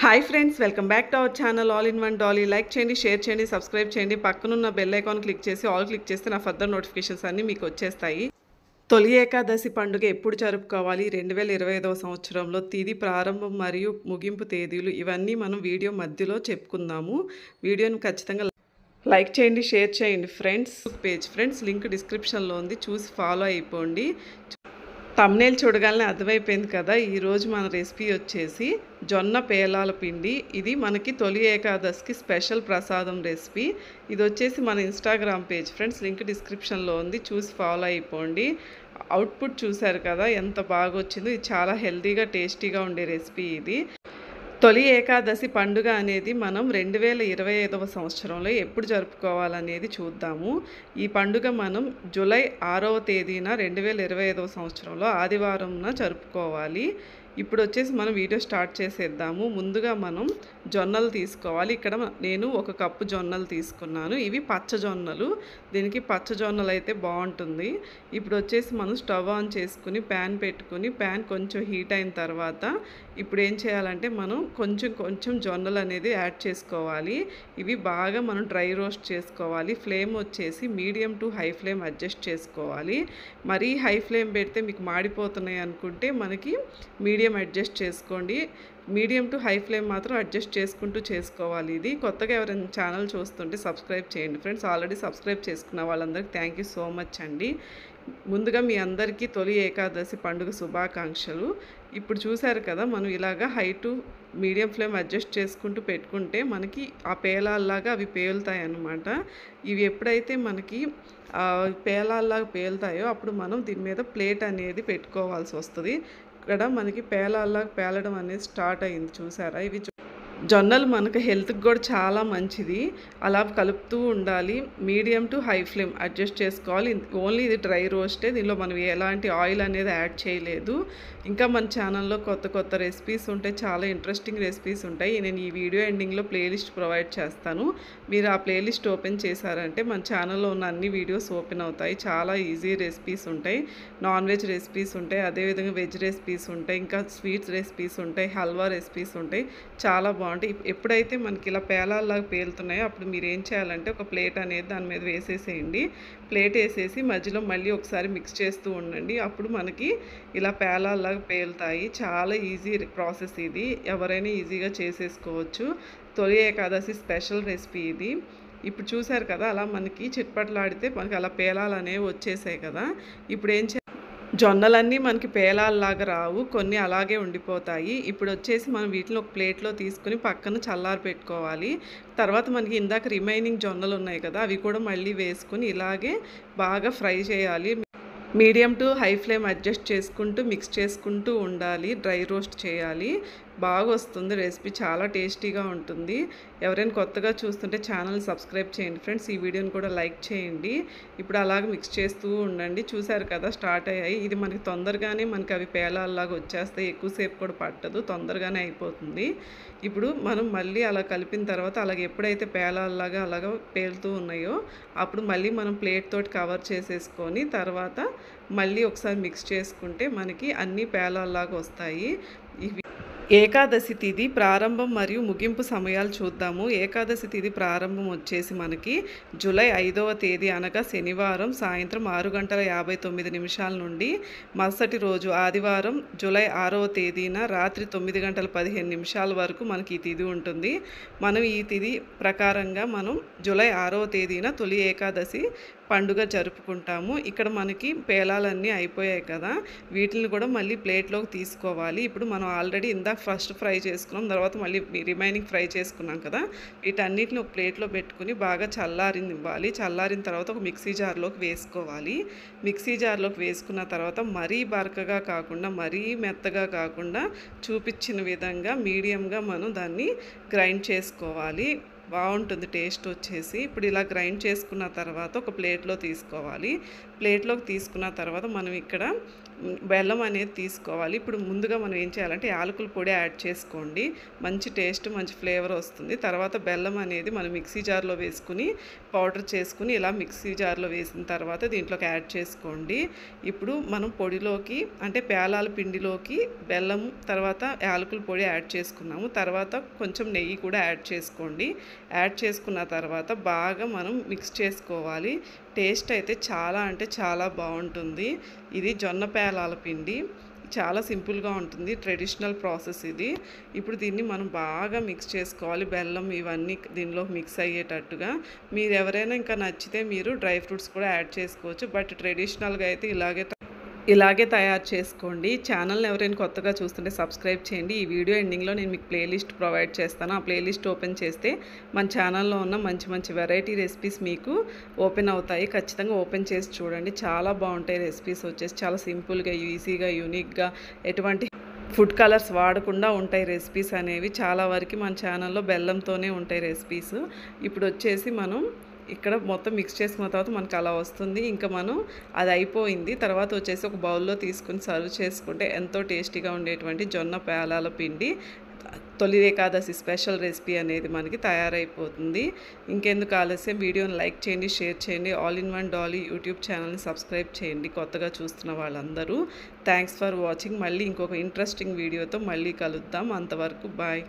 Hi friends, welcome back to our channel all in one Dolly. Like చేయండి, share చేయండి, subscribe చేయండి. పక్కనున్న bell icon click చేసి all click చేస్తే నా ఫర్దర్ నోటిఫికేషన్స్ అన్నీ మీకు వచ్చేస్తాయి. తొలి ఏకాదశి పండుగ ఎప్పుడు జరుపుకోవాలి, 2025వ సంవత్సరంలో తిది ప్రారంభం మరియు ముగింపు తేదీలు ఇవన్నీ మనం వీడియో మధ్యలో చెప్పుకుందాము. వీడియోని ఖచ్చితంగా లైక్ చేయండి, షేర్ చేయండి ఫ్రెండ్స్. ఫ్రెండ్స్ లింక్ డిస్క్రిప్షన్లో ఉంది, చూసి ఫాలో అయిపోండి. తమ్నేల్ చూడగానే అర్థమైపోయింది కదా. ఈరోజు మన రెసిపీ వచ్చేసి జొన్న పేలాల పిండి. ఇది మనకి తొలి ఏకాదశికి స్పెషల్ ప్రసాదం రెసిపీ. ఇది వచ్చేసి మన ఇన్స్టాగ్రామ్ పేజ్ ఫ్రెండ్స్, లింక్ డిస్క్రిప్షన్లో ఉంది, చూసి ఫాలో అయిపోండి. అవుట్పుట్ చూశారు కదా ఎంత బాగా వచ్చిందో. ఇది చాలా హెల్తీగా టేస్టీగా ఉండే రెసిపీ ఇది. తొలి ఏకాదశి పండుగ అనేది మనం 2025వ సంవత్సరంలో ఎప్పుడు జరుపుకోవాలనేది చూద్దాము. ఈ పండుగ మనం జూలై 6వ తేదీన 2025వ సంవత్సరంలో ఆదివారంన జరుపుకోవాలి. ఇప్పుడు వచ్చేసి మనం వీడియో స్టార్ట్ చేసేద్దాము. ముందుగా మనం జొన్నలు తీసుకోవాలి. ఇక్కడ నేను 1 కప్పు జొన్నలు తీసుకున్నాను. ఇవి పచ్చ జొన్నలు. దీనికి పచ్చ జొన్నలు అయితే బాగుంటుంది. ఇప్పుడు వచ్చేసి మనం స్టవ్ ఆన్ చేసుకుని ప్యాన్ పెట్టుకుని, ప్యాన్ కొంచెం హీట్ అయిన తర్వాత ఇప్పుడు ఏం చేయాలంటే మనం కొంచెం జొన్నలు అనేది యాడ్ చేసుకోవాలి. ఇవి బాగా మనం డ్రై రోస్ట్ చేసుకోవాలి. ఫ్లేమ్ వచ్చేసి medium to high flame adjust చేసుకోవాలి. మరీ హై ఫ్లేమ్ పెడితే మీకు మాడిపోతున్నాయి అనుకుంటే మనకి మీడియం అడ్జస్ట్ చేసుకోండి. మీడియం టు హై ఫ్లేమ్ మాత్రం అడ్జస్ట్ చేసుకుంటూ చేసుకోవాలి. ఇది కొత్తగా ఎవరైనా ఛానల్ చూస్తుంటే సబ్స్క్రైబ్ చేయండి ఫ్రెండ్స్. ఆల్రెడీ సబ్స్క్రైబ్ చేసుకున్న వాళ్ళందరికీ థ్యాంక్ యూ సో మచ్ అండి. ముందుగా మీ అందరికీ తొలి ఏకాదశి పండుగ శుభాకాంక్షలు. ఇప్పుడు చూశారు కదా, మనం ఇలాగా high to medium flame adjust చేసుకుంటూ పెట్టుకుంటే మనకి ఆ పేలాల్లాగా అవి పేలుతాయి అన్నమాట. ఇవి ఎప్పుడైతే మనకి పేలాల్లాగా పేలుతాయో అప్పుడు మనం దీని మీద ప్లేట్ అనేది పెట్టుకోవాల్సి వస్తుంది. ఇక్కడ మనకి పేలాల్లాగా పేలడం అనేది స్టార్ట్ అయింది చూసారా. ఇవి జొన్నలు మనకు హెల్త్కి కూడా చాలా మంచిది. అలా కలుపుతూ ఉండాలి. Medium to high flame adjust చేసుకోవాలి. ఓన్లీ ఇది డ్రై రోస్టే, దీనిలో మనం ఎలాంటి ఆయిల్ అనేది యాడ్ చేయలేదు. ఇంకా మన ఛానల్లో కొత్త రెసిపీస్ ఉంటాయి, చాలా ఇంట్రెస్టింగ్ రెసిపీస్ ఉంటాయి. నేను ఈ వీడియో ఎండింగ్లో ప్లేలిస్ట్ ప్రొవైడ్ చేస్తాను. మీరు ఆ ప్లేలిస్ట్ ఓపెన్ చేశారంటే మన ఛానల్లో ఉన్న అన్ని వీడియోస్ ఓపెన్ అవుతాయి. చాలా ఈజీ రెసిపీస్ ఉంటాయి, నాన్ వెజ్ రెసిపీస్ ఉంటాయి, అదేవిధంగా వెజ్ రెసిపీస్ ఉంటాయి, ఇంకా స్వీట్స్ రెసిపీస్ ఉంటాయి, హల్వా రెసిపీస్ ఉంటాయి. చాలా బాగుంటాయి. ఎప్పుడైతే మనకి ఇలా పేలాల్లాగా పేలుతున్నాయో అప్పుడు మీరు ఏం చేయాలంటే ఒక ప్లేట్ అనేది దాని మీద వేసేసేయండి. ప్లేట్ వేసేసి మధ్యలో మళ్ళీ ఒకసారి మిక్స్ చేస్తూ ఉండండి. అప్పుడు మనకి ఇలా పేలాల్లాగా పేలుతాయి. చాలా ఈజీ ప్రాసెస్ ఇది, ఎవరైనా ఈజీగా చేసేసుకోవచ్చు. తొలి ఏకాదశి స్పెషల్ రెసిపీ ఇది. ఇప్పుడు చూసారు కదా, అలా మనకి చిట్పట్లాడితే మనకి అలా పేలాలనేవి వచ్చేసాయి కదా. ఇప్పుడు ఏం జొన్నలన్నీ మనకి పేలాల్లాగా రావు, కొన్ని అలాగే ఉండిపోతాయి. ఇప్పుడు వచ్చేసి మనం వీటిని ఒక ప్లేట్లో తీసుకుని పక్కన చల్లారి పెట్టుకోవాలి. తర్వాత మనకి ఇందాక రిమైనింగ్ జొన్నలు ఉన్నాయి కదా, అవి కూడా మళ్ళీ వేసుకుని ఇలాగే బాగా ఫ్రై చేయాలి. Medium to high flame adjust చేసుకుంటూ మిక్స్ చేసుకుంటూ ఉండాలి. డ్రై రోస్ట్ చేయాలి. బాగా వస్తుంది రెసిపీ, చాలా టేస్టీగా ఉంటుంది. ఎవరైనా కొత్తగా చూస్తుంటే ఛానల్ సబ్స్క్రైబ్ చేయండి ఫ్రెండ్స్. ఈ వీడియోని కూడా లైక్ చేయండి. ఇప్పుడు అలాగే మిక్స్ చేస్తూ ఉండండి. చూసారు కదా స్టార్ట్ అయ్యాయి. ఇది మనకి తొందరగానే మనకి అవి పేలాల్లాగా వచ్చేస్తాయి. ఎక్కువసేపు కూడా పట్టదు, తొందరగానే అయిపోతుంది. ఇప్పుడు మనం మళ్ళీ అలా కలిపిన తర్వాత అలాగే ఎప్పుడైతే పేలాల్లాగా అలాగా పేలుతూ ఉన్నాయో అప్పుడు మళ్ళీ మనం ప్లేట్ తోటి కవర్ చేసేసుకొని తర్వాత మళ్ళీ ఒకసారి మిక్స్ చేసుకుంటే మనకి అన్నీ పేలాల్లాగా వస్తాయి. ఇవి ఏకాదశి తిథి ప్రారంభం మరియు ముగింపు సమయాలు చూద్దాము. ఏకాదశి తిథి ప్రారంభం వచ్చేసి మనకి జూలై 5వ తేదీ అనగా శనివారం సాయంత్రం 6:59 నుండి మరుసటి రోజు ఆదివారం జూలై 6వ తేదీన రాత్రి 9:15 వరకు మనకి ఈ తిథి ఉంటుంది. మనం ఈ తిథి ప్రకారంగా మనం జూలై 6వ తేదీన తొలి ఏకాదశి పండుగ జరుపుకుంటాము. ఇక్కడ మనకి పేలాలన్నీ అయిపోయాయి కదా, వీటిని కూడా మళ్ళీ ప్లేట్లోకి తీసుకోవాలి. ఇప్పుడు మనం ఆల్రెడీ ఇందాక ఫస్ట్ ఫ్రై చేసుకున్నాం, తర్వాత మళ్ళీ రిమైనింగ్ ఫ్రై చేసుకున్నాం కదా, వీటన్నిటిని ఒక ప్లేట్లో పెట్టుకుని బాగా చల్లారినివ్వాలి. చల్లారిన తర్వాత ఒక మిక్సీ జార్లోకి వేసుకోవాలి. మిక్సీ జార్లోకి వేసుకున్న తర్వాత మరీ బరకగా కాకుండా మరీ మెత్తగా కాకుండా చూపించిన విధంగా మీడియంగా మనం దాన్ని గ్రైండ్ చేసుకోవాలి. బాగుంటుంది టేస్ట్ వచ్చేసి. ఇప్పుడు ఇలా గ్రైండ్ చేసుకున్న తర్వాత ఒక ప్లేట్లో తీసుకోవాలి. ప్లేట్లోకి తీసుకున్న తర్వాత మనం ఇక్కడ బెల్లం అనేది తీసుకోవాలి. ఇప్పుడు ముందుగా మనం ఏం చేయాలంటే యాలకుల పొడి యాడ్ చేసుకోండి. మంచి టేస్ట్ మంచి ఫ్లేవర్ వస్తుంది. తర్వాత బెల్లం అనేది మనం మిక్సీ జార్లో వేసుకుని పౌడర్ చేసుకుని ఇలా మిక్సీ జార్లో వేసిన తర్వాత దీంట్లోకి యాడ్ చేసుకోండి. ఇప్పుడు మనం పొడిలోకి అంటే పేలాల పిండిలోకి బెల్లం తర్వాత యాలకుల పొడి యాడ్ చేసుకున్నాము. తర్వాత కొంచెం నెయ్యి కూడా యాడ్ చేసుకోండి. యాడ్ చేసుకున్న తర్వాత బాగా మనం మిక్స్ చేసుకోవాలి. టేస్ట్ అయితే చాలా అంటే చాలా బాగుంటుంది. ఇది జొన్న పేలాల పిండి. చాలా సింపుల్గా ఉంటుంది. ట్రెడిషనల్ ప్రాసెస్ ఇది. ఇప్పుడు దీన్ని మనం బాగా మిక్స్ చేసుకోవాలి. బెల్లం ఇవన్నీ దీనిలో మిక్స్ అయ్యేటట్టుగా. మీరు ఎవరైనా ఇంకా నచ్చితే మీరు డ్రై ఫ్రూట్స్ కూడా యాడ్ చేసుకోవచ్చు. బట్ ట్రెడిషనల్గా అయితే ఇలాగే తయారు చేసుకోండి. ఛానల్ని ఎవరైనా కొత్తగా చూస్తుంటే సబ్స్క్రైబ్ చేయండి. ఈ వీడియో ఎండింగ్లో నేను మీకు ప్లేలిస్ట్ ప్రొవైడ్ చేస్తాను. ఆ ప్లేలిస్ట్ ఓపెన్ చేస్తే మన ఛానల్లో ఉన్న మంచి మంచి వెరైటీ రెసిపీస్ మీకు ఓపెన్ అవుతాయి. ఖచ్చితంగా ఓపెన్ చేసి చూడండి. చాలా బాగుంటాయి రెసిపీస్ వచ్చేసి. చాలా సింపుల్గా ఈజీగా యూనిక్గా ఎటువంటి ఫుడ్ కలర్స్ వాడకుండా ఉంటాయి రెసిపీస్ అనేవి. చాలా వరకు మన ఛానల్లో బెల్లంతోనే ఉంటాయి రెసిపీస్. ఇప్పుడు వచ్చేసి మనం ఇక్కడ మొత్తం మిక్స్ చేసుకున్న తర్వాత మనకు అలా వస్తుంది. ఇంకా మనం అది అయిపోయింది. తర్వాత వచ్చేసి ఒక బౌల్లో తీసుకుని సర్వ్ చేసుకుంటే ఎంతో టేస్టీగా ఉండేటువంటి జొన్న పేలాల పిండి తొలి ఏకాదశి స్పెషల్ రెసిపీ అనేది మనకి తయారైపోతుంది. ఇంకెందుకు ఆలస్యం, వీడియోని లైక్ చేయండి, షేర్ చేయండి. All in one Dolly YouTube ఛానల్ని సబ్స్క్రైబ్ చేయండి కొత్తగా చూస్తున్న వాళ్ళందరూ. Thanks for watching. మళ్ళీ ఇంకొక ఇంట్రెస్టింగ్ వీడియోతో మళ్ళీ కలుద్దాం. అంతవరకు బాయ్.